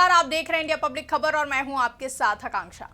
नमस्कार, आप देख रहे हैं इंडिया पब्लिक खबर और मैं हूं आपके साथ आकांक्षा।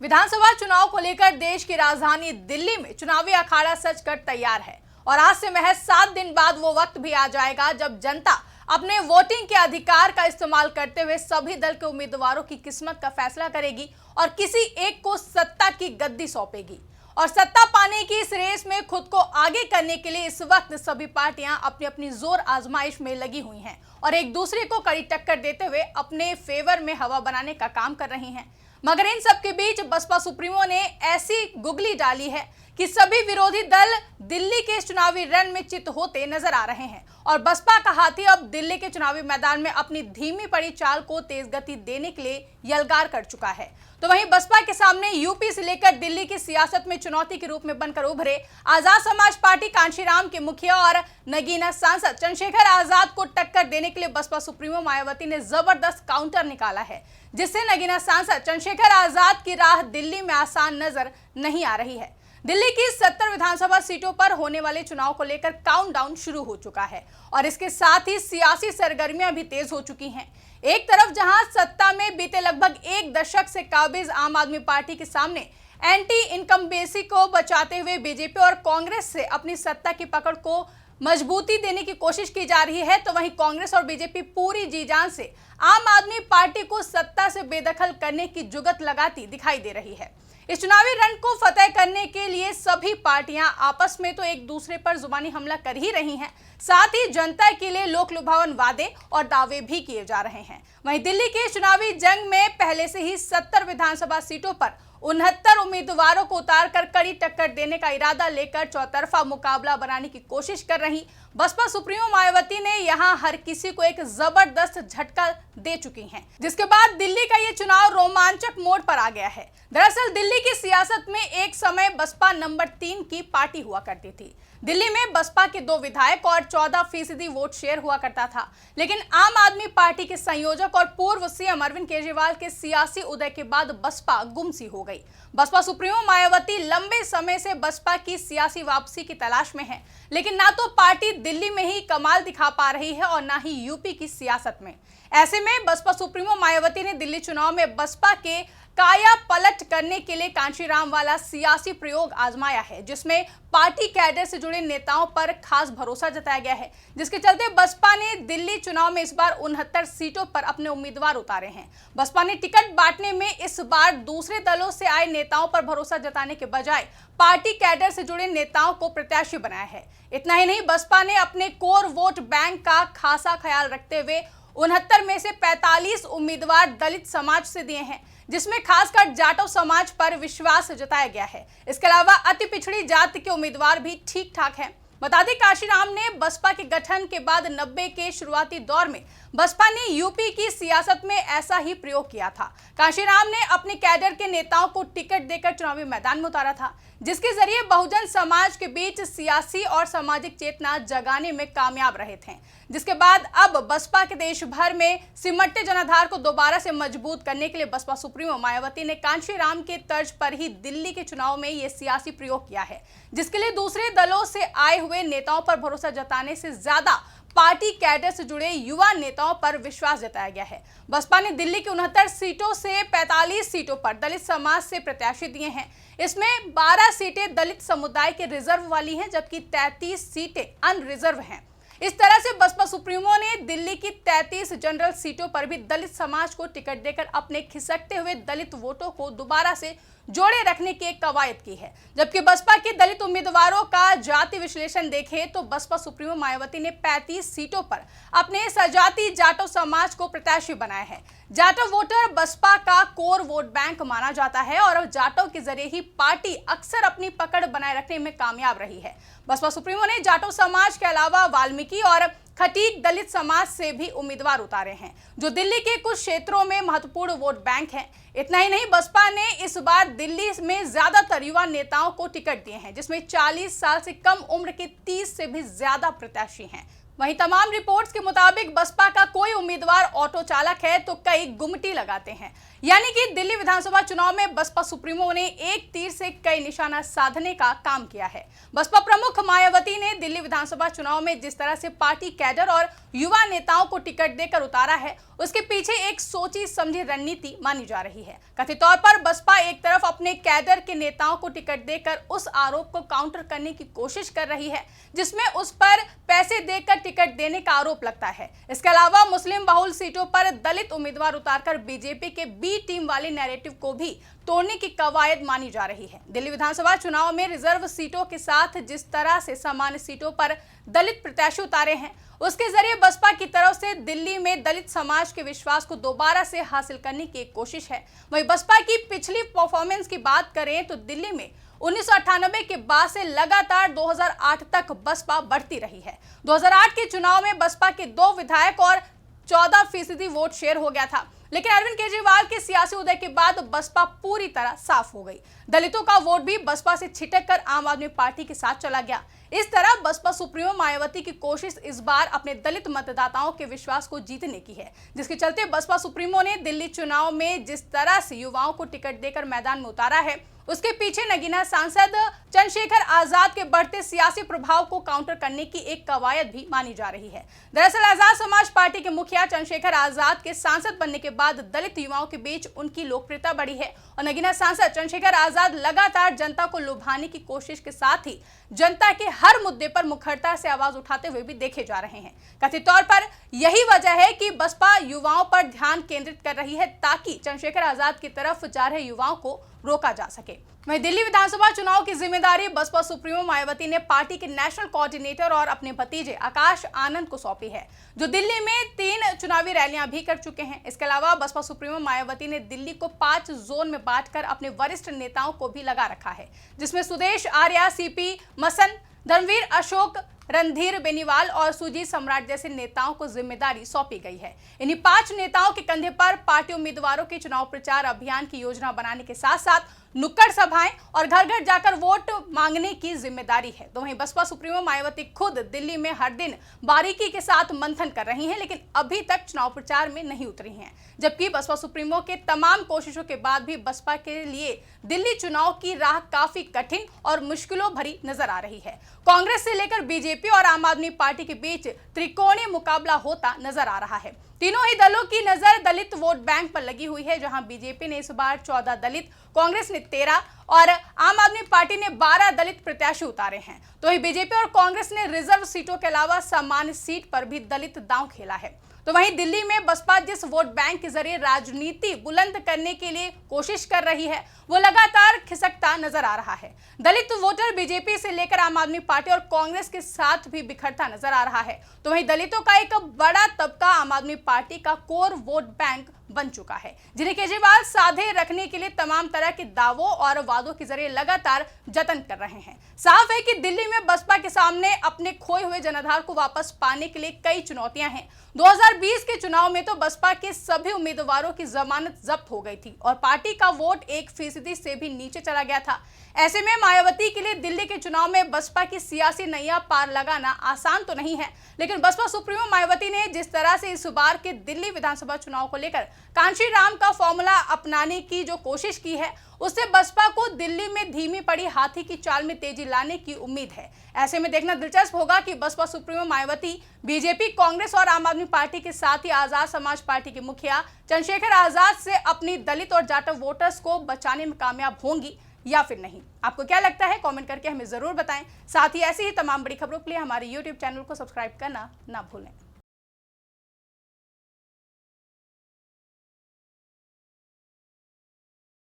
विधानसभा चुनाव को लेकर देश की राजधानी दिल्ली में चुनावी अखाड़ा सज कर तैयार है और आज से महज 7 दिन बाद वो वक्त भी आ जाएगा जब जनता अपने वोटिंग के अधिकार का इस्तेमाल करते हुए सभी दल के उम्मीदवारों की किस्मत का फैसला करेगी और किसी एक को सत्ता की गद्दी सौंपेगी। और सत्ता पाने की इस रेस में खुद को आगे करने के लिए इस वक्त सभी पार्टियां अपनी अपनी जोर आजमाइश में लगी हुई हैं और एक दूसरे को कड़ी टक्कर देते हुए अपने फेवर में हवा बनाने का काम कर रही हैं। मगर इन सब के बीच बसपा सुप्रीमो ने ऐसी गुगली डाली है कि सभी विरोधी दल दिल्ली के चुनावी रण में चित होते नजर आ रहे हैं और बसपा का हाथी अब दिल्ली के चुनावी मैदान में अपनी धीमी पड़ी चाल को तेज गति देने के लिए यलगार कर चुका है। तो वहीं बसपा के सामने यूपी से लेकर दिल्ली की सियासत में चुनौती के रूप में बनकर उभरे आजाद समाज पार्टी कांशीराम के मुखिया और नगीना सांसद चंद्रशेखर आजाद को टक्कर देने के लिए बसपा सुप्रीमो मायावती ने जबरदस्त काउंटर निकाला है, जिससे नगीना सांसद चंद्रशेखर आजाद की राह दिल्ली में आसान नजर नहीं आ रही है। दिल्ली की 70 विधानसभा सीटों पर होने वाले चुनाव को लेकर काउंटडाउन शुरू हो चुका है और इसके साथ ही सियासी सरगर्मियां भी तेज हो चुकी हैं। एक तरफ जहां सत्ता में बीते लगभग एक दशक से काबिज आम आदमी पार्टी के सामने एंटी इनकम्बेंसी को बचाते हुए बीजेपी और कांग्रेस से अपनी सत्ता की पकड़ को मजबूती देने की कोशिश की जा रही है, तो वहीं कांग्रेस और बीजेपी पूरी जी जान से आम आदमी पार्टी को सत्ता से बेदखल करने की जुगत लगाती दिखाई दे रही है। इस चुनावी रण को फतेह करने के लिए सभी पार्टियां आपस में तो एक दूसरे पर जुबानी हमला कर ही रही हैं, साथ ही जनता के लिए लोक लुभावन वादे और दावे भी किए जा रहे हैं। वहीं दिल्ली के चुनावी जंग में पहले से ही 70 विधानसभा सीटों पर 69 उम्मीदवारों को उतारकर कड़ी टक्कर देने का इरादा लेकर चौतरफा मुकाबला बनाने की कोशिश कर रही बसपा सुप्रीमो मायावती ने यहां हर किसी को एक जबरदस्त झटका दे चुकी हैं, जिसके बाद दिल्ली का ये चुनाव रोमांचक मोड़ पर आ गया है। दरअसल दिल्ली की सियासत में एक समय बसपा नंबर 3 की पार्टी हुआ करती थी। दिल्ली में बसपा के 2 विधायक और 14% वोट शेयर हुआ करता था, लेकिन आम आदमी पार्टी के संयोजक और पूर्व सीएम अरविंद केजरीवाल के सियासी उदय के बाद बसपा गुमसी हो गई। बसपा सुप्रीमो मायावती लंबे समय से बसपा की सियासी वापसी की तलाश में है, लेकिन ना तो पार्टी दिल्ली में ही कमाल दिखा पा रही है और ना ही यूपी की सियासत में। ऐसे में बसपा सुप्रीमो मायावती ने दिल्ली चुनाव में बसपा के काया पलट करने के लिए कांशीराम वाला सियासी प्रयोग आजमाया है, जिसमें पार्टी कैडर से जुड़े नेताओं पर खास भरोसा जताया गया है, जिसके चलते बसपा ने दिल्ली चुनाव में इस बार 69 सीटों पर अपने उम्मीदवार उतारे हैं। बसपा ने टिकट बांटने में इस बार दूसरे दलों से आए नेताओं पर भरोसा जताने के बजाय पार्टी कैडर से जुड़े नेताओं को प्रत्याशी बनाया है। इतना ही नहीं, बसपा ने अपने कोर वोट बैंक का खासा ख्याल रखते हुए 69 में से 45 उम्मीदवार दलित समाज से दिए हैं, जिसमें खासकर जाटव समाज पर विश्वास जताया गया है। इसके अलावा अति पिछड़ी जाति के उम्मीदवार भी ठीक ठाक हैं। बता दें, कांशीराम ने बसपा के गठन के बाद 90 के शुरुआती दौर में बसपा ने यूपी की सियासत में ऐसा ही प्रयोग किया था। कांशीराम ने अपने कैडर के नेताओं को टिकट देकर चुनावी मैदान में उतारा था, जिसके जरिए बहुजन समाज के बीच सियासी और सामाजिक चेतना जगाने में कामयाब रहे थे, जिसके बाद अब बसपा के देश भर में सिमटते जनाधार को दोबारा से मजबूत करने के लिए बसपा सुप्रीमो मायावती ने कांशीराम के तर्ज पर ही दिल्ली के चुनाव में ये सियासी प्रयोग किया है, जिसके लिए दूसरे दलों से आए हुए नेताओं पर भरोसा जताने से ज्यादा पार्टी कैडर से जुड़े युवा नेताओं पर विश्वास जताया गया है। बसपा ने दिल्ली की 69 सीटों से 45 सीटों पर दलित समाज से प्रत्याशी दिए हैं। इसमें 12 सीटें दलित समुदाय के रिजर्व वाली हैं, जबकि 33 सीटें अनरिजर्व हैं। इस तरह से बसपा सुप्रीमो ने दिल्ली की 33 जनरल सीटों पर भी दलित समाज को टिकट देकर अपने खिसकते हुए दलित वोटों को दोबारा से जोड़े रखने की एक कवायद की है। जबकि बसपा के दलित उम्मीदवारों का जाति विश्लेषण देखें तो बसपा सुप्रीमो मायावती ने 35 सीटों पर अपने सजाति जाटव समाज को प्रत्याशी बनाया है। जाटव वोटर बसपा का कोर वोट बैंक माना जाता है और जाटव के जरिए ही पार्टी अक्सर अपनी पकड़ बनाए रखने में कामयाब रही है। बसपा सुप्रीमो ने जाटव समाज के अलावा वाल्मीकि और खटीक दलित समाज से भी उम्मीदवार उतारे हैं, जो दिल्ली के कुछ क्षेत्रों में महत्वपूर्ण वोट बैंक हैं। इतना ही नहीं, बसपा ने इस बार दिल्ली में ज्यादातर युवा नेताओं को टिकट दिए हैं, जिसमें 40 साल से कम उम्र के 30 से भी ज्यादा प्रत्याशी हैं। वहीं तमाम रिपोर्ट्स के मुताबिक बसपा का कोई उम्मीदवार ऑटो चालक है तो कई गुमटी लगाते हैं। यानी कि दिल्ली विधानसभा चुनाव में बसपा सुप्रीमो ने एक तीर से कई निशाना साधने का काम किया है। बसपा प्रमुख मायावती ने दिल्ली विधानसभा चुनाव में जिस तरह से पार्टी कैडर और युवा नेताओं को टिकट देकर उतारा है, उसके पीछे एक सोची समझी रणनीति मानी जा रही है। कथित तौर पर बसपा एक तरफ अपने कैडर के नेताओं को टिकट देकर उस आरोप को काउंटर करने की कोशिश कर रही है जिसमें उस पर पैसे देकर टिकट देने का आरोप लगता है। इसके अलावा मुस्लिम बहुल सीटों पर दलित उम्मीदवार उतारकर बीजेपी के बी टीम वाले नैरेटिव को भी तोड़ने की कवायद मानी जा रही है। दिल्ली विधानसभा चुनाव में रिजर्व सीटों के साथ जिस तरह से सामान्य सीटों पर दलित प्रत्याशी उतारे हैं, उसके जरिए बसपा की तरफ से दिल्ली में दलित समाज के विश्वास को दोबारा से हासिल करने की एक कोशिश है। वहीं बसपा की पिछली परफॉर्मेंस की बात करें तो दिल्ली में 1998 के बाद से लगातार 2008 तक बसपा बढ़ती रही है। 2008 के चुनाव में बसपा के 2 विधायक और 14% वोट शेयर हो गया था, लेकिन अरविंद केजरीवाल के सियासी उदय के बाद बसपा पूरी तरह साफ हो गई। दलितों का वोट भी बसपा से छिटक कर आम आदमी पार्टी के साथ चला गया। इस तरह बसपा सुप्रीमो मायावती की कोशिश इस बार अपने दलित मतदाताओं के विश्वास को जीतने की है, जिसके चलते बसपा सुप्रीमो ने दिल्ली चुनाव में जिस तरह से युवाओं को टिकट देकर मैदान में उतारा है, उसके पीछे नगीना सांसद चंद्रशेखर आजाद के बढ़ते सियासी प्रभाव को काउंटर करने की एक कवायद भी मानी जा रही है। दरअसल आजाद समाज पार्टी के मुखिया चंद्रशेखर आजाद के सांसद बनने के बाद दलित युवाओं के बीच उनकी लोकप्रियता बढ़ी है और नगीना सांसद चंद्रशेखर आजाद लगातार जनता को लुभाने की कोशिश के साथ ही जनता के हर मुद्दे पर मुखरता से आवाज उठाते हुए भी देखे जा रहे हैं। कथित तौर पर यही वजह है कि बसपा युवाओं पर ध्यान केंद्रित कर रही है ताकि चंद्रशेखर आजाद की तरफ जा रहे युवाओं को रोका जा सके। वहीं दिल्ली विधानसभा चुनाव की जिम्मेदारी बसपा सुप्रीमो मायावती ने पार्टी के नेशनल कोऑर्डिनेटर और अपने भतीजे आकाश आनंद को सौंपी है, जो दिल्ली में 3 चुनावी रैलियां भी कर चुके हैं। इसके अलावा बसपा सुप्रीमो मायावती ने दिल्ली को 5 जोन में बांटकर अपने वरिष्ठ नेताओं को भी लगा रखा है, जिसमें सुदेश आर्या, सीपी मसन, धर्मवीर अशोक, रणधीर बेनीवाल और सुजीत सम्राट जैसे नेताओं को जिम्मेदारी सौंपी गई है। इन्हीं 5 नेताओं के कंधे पर पार्टी उम्मीदवारों के चुनाव प्रचार अभियान की योजना बनाने के साथ साथ नुक्कड़ सभाएं और घर घर जाकर वोट मांगने की जिम्मेदारी है। तो वहीं बसपा सुप्रीमो मायावती खुद दिल्ली में हर दिन बारीकी के साथ मंथन कर रही हैं, लेकिन अभी तक चुनाव प्रचार में नहीं उतरी हैं। जबकि बसपा सुप्रीमो के तमाम कोशिशों के बाद भी बसपा के लिए दिल्ली चुनाव की राह काफी कठिन और मुश्किलों भरी नजर आ रही है। कांग्रेस से लेकर बीजेपी और आम आदमी पार्टी के बीच त्रिकोणीय मुकाबला होता नजर आ रहा है। तीनों ही दलों की नजर दलित वोट बैंक पर लगी हुई है, जहां बीजेपी ने इस बार 14 दलित, कांग्रेस ने 13 और आम आदमी पार्टी ने 12 दलित प्रत्याशी उतारे हैं। तो वहीं बीजेपी और कांग्रेस ने रिजर्व सीटों के अलावा सामान्य सीट पर भी दलित दांव खेला है। तो वहीं दिल्ली में बसपा जिस वोट बैंक के जरिए राजनीति बुलंद करने के लिए कोशिश कर रही है, वो लगातार खिसकता नजर आ रहा है। दलित वोटर बीजेपी से लेकर आम आदमी पार्टी और कांग्रेस के साथ भी बिखरता नजर आ रहा है। तो वहीं दलितों का एक बड़ा तबका आम आदमी पार्टी का कोर वोट बैंक बन चुका है, जिन्हें केजरीवाल साधे रखने के लिए तमाम तरह के दावों और वादों के जरिए लगातार जतन कर रहे हैं। साफ है कि दिल्ली में बसपा के सामने अपने खोए हुए जनाधार को वापस पाने के लिए कई चुनौतियां हैं। 2020 के चुनाव में तो बसपा के सभी उम्मीदवारों की जमानत जब्त हो गई थी और पार्टी का वोट 1% से भी नीचे चला गया था। ऐसे में मायावती के लिए दिल्ली के चुनाव में बसपा की सियासी नैया पार लगाना आसान तो नहीं है, लेकिन बसपा सुप्रीमो मायावती ने जिस तरह से इस बार के दिल्ली विधानसभा चुनाव को लेकर कांशी राम का फॉर्मूला अपनाने की जो कोशिश की है, उससे बसपा को दिल्ली में धीमी पड़ी हाथी की चाल में तेजी लाने की उम्मीद है। ऐसे में देखना दिलचस्प होगा कि बसपा सुप्रीमो मायावती बीजेपी, कांग्रेस और आम आदमी पार्टी के साथ ही आजाद समाज पार्टी के मुखिया चंद्रशेखर आजाद से अपनी दलित और जाटव वोटर्स को बचाने में कामयाब होंगी या फिर नहीं। आपको क्या लगता है, कमेंट करके हमें जरूर बताएं। साथ ही ऐसी ही तमाम बड़ी खबरों के लिए हमारे YouTube चैनल को सब्सक्राइब करना ना भूलें।